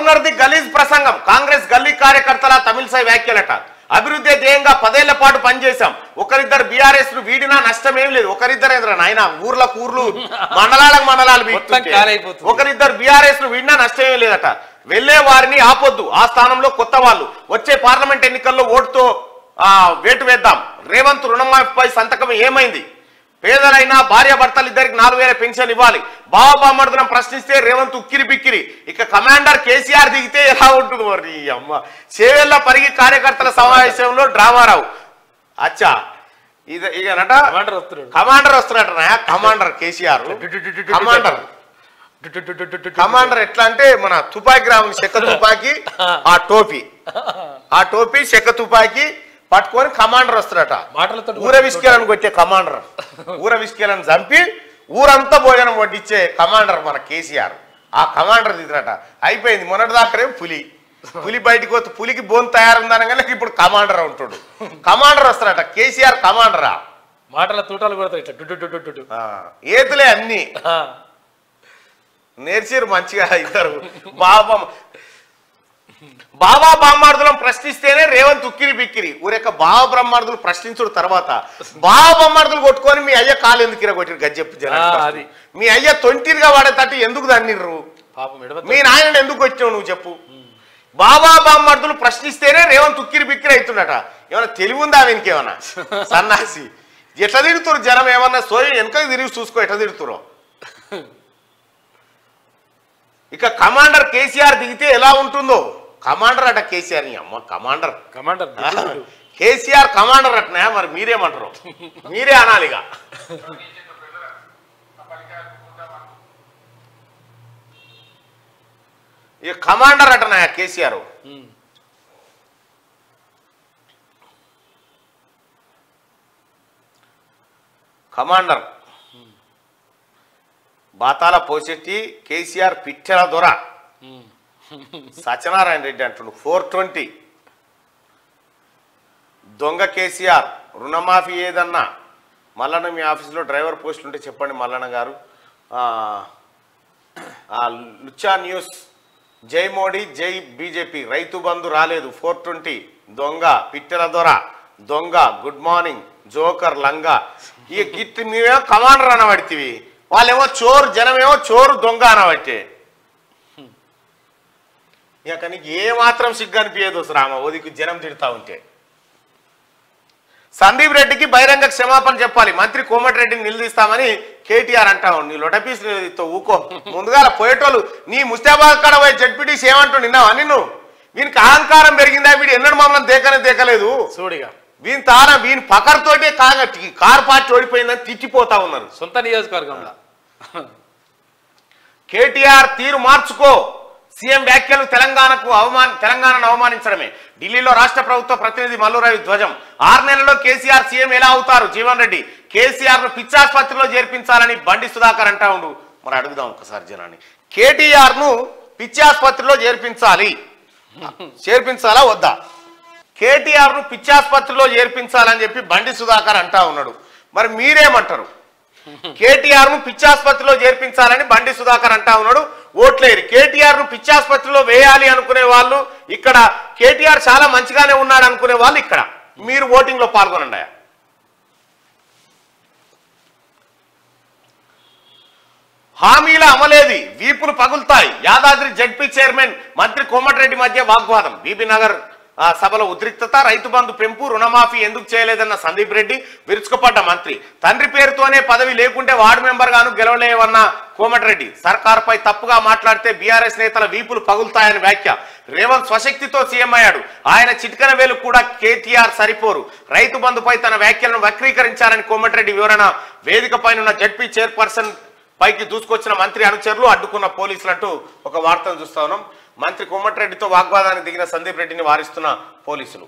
Governor the గలీజ్ ప్రసంగం, కాంగ్రెస్ గల్లీ కార్యకర్తల తమిళసై వ్యాఖ్యలట. అభివృద్ధి ధ్యేయంగా 10 ఏళ్ల పాటు పనిచేశాం, ఒకరిద్దరు బీఆర్ఎస్ ను వీడినా నష్టమేం లేదు. ఒకరిద్దరు ఎదురా నాయన, ఊర్లకు ఊర్లు మండలాలకు మండలాలు ఒకరిద్దరు బీఆర్ఎస్ ను వీడినా నష్టమేం లేదట. వెళ్లే వారిని ఆపొద్దు, ఆ స్థానంలో కొత్త వాళ్ళు. వచ్చే పార్లమెంట్ ఎన్నికల్లో ఓటుతో వేటు వేద్దాం. రేవంత్ రుణమాఫీపై సంతకం ఏమైంది? పేదలైనా భార్యాభర్తలు ఇద్దరికి 4000 పెన్షన్ ఇవ్వాలి. బాబామర్దనం ప్రశ్నిస్తే రేవంత్ ఉక్కిరి బిక్కిరి. ఇక కమాండర్ కేసీఆర్ దిగితే ఎలా ఉంటుంది మరి అమ్మ. చేవెళ్ల పరిగి కార్యకర్తల సమావేశంలో డ్రామారావు. అచ్చా ఇదనట కమాండర్ వస్తున్నట. కమాండర్ కేసీఆర్ కమాండర్ ఎట్లా అంటే మన తుపాకి రావు, చెక్క తుపాకి, ఆ టోపీ చెక్క తుపాకి పట్టుకొని కమాండర్ వస్తున్నట. ఊర విస్కేలను కొట్టే కమాండర్, ఊర విస్కేలను చంపి ఊరంతా భోజనం వడ్డిచ్చే కమాండర్ మన కేసీఆర్. ఆ కమాండర్ దిగునట. అయిపోయింది. మొన్నటి దాకరే పులి బయటకు వస్తే పులికి బోన్ తయారుందనగానే ఇప్పుడు కమాండర్ ఉంటాడు. కమాండర్ వస్తారట. కేసీఆర్ కమాండరా. మాటల తూటాలు కొడతాయి. ఏతులే అన్ని నేర్చిరు మంచిగా ఇద్దరు. బాబా బ్రహ్మార్థులను ప్రశ్నిస్తేనే రేవంత్ ఉక్కిరి బిక్కిరి. ఊరెక్క బాబా బ్రహ్మార్థులు ప్రశ్నించుడు తర్వాత బాబా బ్రహ్మార్థులు కొట్టుకొని మీ అయ్య కాలు ఎందుకు ఇరగొట్టిరు గజ్జెప్పు జనాలు. మీ అయ్య తొంటిరిగా వాడేటట్టు ఎందుకు దన్నిర్రు? మీ నాయనని ఎందుకు వచ్చావు నువ్వు చెప్పు. బాబా బ్రహ్మార్థులు ప్రశ్నిస్తేనే రేవంత్ ఉక్కిరి బిక్కిరి అవుతుండట. ఏమన్నా తెలివి ఉందా వెనకేమన్నా? సన్నాసి ఎట్లా తిడుతురు జనం? ఏమన్నా సోయి వెనకకి తిరిగి చూసుకో ఎట్లా తిడుతురో. ఇక కమాండర్ కేసీఆర్ దిగితే ఎలా ఉంటుందో. కమాండర్ అట కేసీఆర్. అమ్మ కమాండర్ కేసీఆర్ కమాండర్ అటనా? మరి మీరేమంటారు? మీరే అనాలిగా. ఇక కమాండర్ అటనా కేసీఆర్. కమాండర్ బాతాల పోసెట్టి కేసీఆర్ పిట్టెల దొర. సత్యనారాయణ రెడ్డి అంటుండు 420. దొంగ కేసీఆర్ రుణమాఫీ ఏదన్నా. మల్లన్న మీ ఆఫీసులో డ్రైవర్ పోస్టులు ఉంటే చెప్పండి మల్లన్న గారు. లుచ్చా న్యూస్. జై మోడీ జై బీజేపీ, రైతు బంధు రాలేదు 420. దొంగ పిట్టెల దొర, దొంగ గుడ్ మార్నింగ్, జోకర్ లంగా. ఈ గిట్ మేమేమో కమాండర్ అనబడితివి, వాళ్ళేమో చోరు, జనమేమో చోరు దొంగ అనబట్టే. ఇక నీకు ఏమాత్రం సిగ్గు అనిపించదు రామ. ఓదికి జనం తిడతా ఉంటే. సందీప్ రెడ్డికి బహిరంగ క్షమాపణ చెప్పాలి, మంత్రి కోమటిరెడ్డిని నిలదీస్తామని కేటీఆర్ అంటావు. నీ లొటపీస్ ఊకో. ముందుగా పోయేటోళ్ళు నీ ముస్తాబాద్ కాడ పోయి జడ్పీటీసీ ఏమంటూ నిన్నావా? నిన్ను వీనికి అహంకారం పెరిగిందా? వీడు ఎన్నడూ మమ్మల్ని దేకలేదు చూడిగా. వీని పకర్తోటే కారు పార్టీ ఓడిపోయిందని తిట్టిపోతా ఉన్నారు సొంత నియోజకవర్గంలో. కేటీఆర్ తీరు మార్చుకో. సీఎం వ్యాఖ్యలు తెలంగాణను అవమానించడమే. ఢిల్లీలో రాష్ట్ర ప్రభుత్వ ప్రతినిధి మల్లురవి ధ్వజం. 6 నెలల్లో కేసీఆర్ సీఎం ఎలా అవుతారు? జీవన్ రెడ్డి. కేసీఆర్ ను పిచ్చాసుపత్రిలో చేర్పించాలని బండి సుధాకర్ అంటా ఉండు. మరి అడుగుదాం ఒకసారి జనాన్ని. కేటీఆర్ ను పిచ్చాసుపత్రిలో చేర్పించాలా వద్దా? కేటీఆర్ ను పిచ్చాసుపత్రిలో చేర్పించాలని చెప్పి బండి సుధాకర్ అంటా ఉన్నాడు. మరి మీరేమంటారు? కేటీఆర్ ను పిచ్చాసుపత్రిలో చేర్పించాలని బండి సుధాకర్ అంటా ఉన్నాడు. ఓట్లేరు. కేటీఆర్ ను పిచ్చాసుపత్రిలో వేయాలి అనుకునే వాళ్ళు ఇక్కడ, కేటీఆర్ చాలా మంచిగానే ఉన్నాడు అనుకునే వాళ్ళు ఇక్కడ. మీరు ఓటింగ్ లో పాల్గొనండి. హామీల అమలేది, వీపులు పగులుతాయి. యాదాద్రి జడ్పీ చైర్మన్ మంత్రి కోమటిరెడ్డి మధ్య వాగ్వాదం. బీబీ నగర్ సభలో ఉద్రిక్తత. రైతు బంధు పెంపు, రుణమాఫీ ఎందుకు చేయలేదన్న సందీప్ రెడ్డి. విరుచుకుపడ్డ మంత్రి. తండ్రి పేరుతోనే పదవి లేకుంటే వార్డు మెంబర్ గాను గెలవలేవన్న కోమటిరెడ్డి. సర్కారుపై తప్పుగా మాట్లాడితే బీఆర్ఎస్ నేతల వీపులు పగులుతాయని వ్యాఖ్య. రేవంత్ స్వశక్తితో సీఎం అయ్యాడు, ఆయన చిటికన వేలు కూడా కేటీఆర్ సరిపోరు. రైతు బంధుపై తన వ్యాఖ్యలను వక్రీకరించారని కోమటిరెడ్డి వివరణ. వేదికపైనున్న జడ్పీ చైర్పర్సన్ పైకి దూసుకొచ్చిన మంత్రి అనుచరులు, అడ్డుకున్న పోలీసులు అంటూ ఒక వార్తను చూస్తా ఉన్నాం. మంత్రి కోమటిరెడ్డితో వాగ్వాదానికి దిగిన సందీప్ రెడ్డిని వారిస్తున్న పోలీసులు.